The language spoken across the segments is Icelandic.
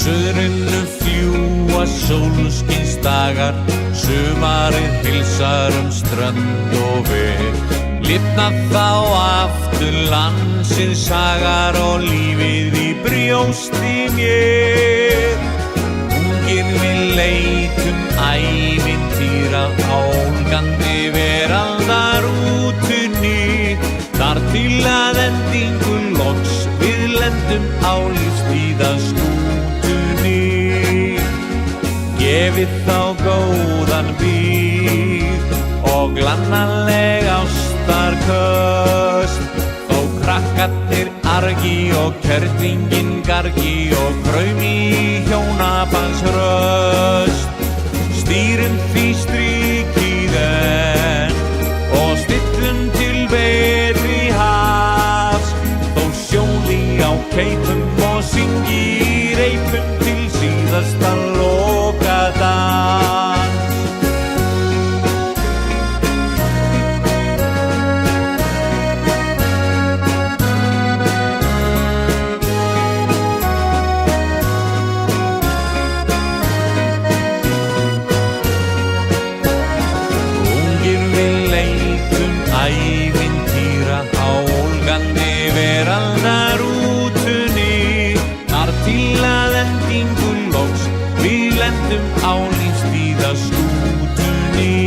suðrinu fljúga sólskinsdagar, sumarið hilsar strönd og veg. Lifna þá aftur landsins sagar og lífið í brjósti mér. Ungir við leitum ævintýra álgandi veraldarútunni, þar til að endingu loks við lendum á lífstíðaskútunni. Gefið þá góðan býr og glannaleg ástarköst, þó krakkarnir argi og kerlingin gargi og kraumi í hjónabandsröst. Stýrum því strikið enn og stillum til betri hafs, þó sjóði á keipum og syngi í reipum til síðasta lokadans. Ævintýra álgandi veraldarútunni, þar til að endingu loks við lendum á lífstíðaskútunni.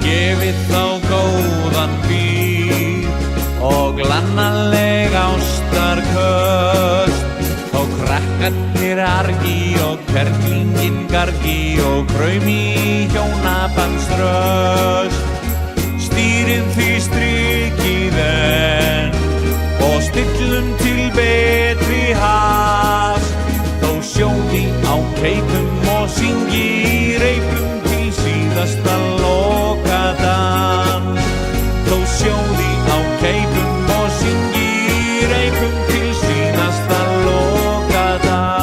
Gefið þá góðan býr og glannaleg ástarköst, þó krakkarnir argi og kerlingin gargi og kraumi í hjónabandsröst. Stýrum því strikið enn og stillum til betri hafs, þó sjóði á keipum og syngi í reipum til síðasta lokadans. Þó sjóði á keipum og syngi í reipum til síðasta lokadans.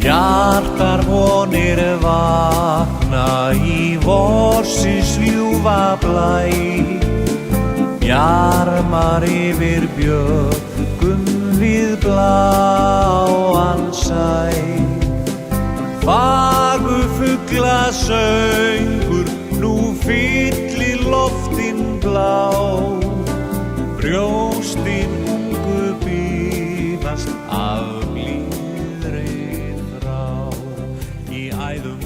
Hjartar vonir vakna í vorsins ljúfa blæ, bjarmar yfir björgum við bláan sæ. Fagur fuglasöngur nú fyllir loftin blá, brjóstin ungu bífast af blíðri þrá. Í æðum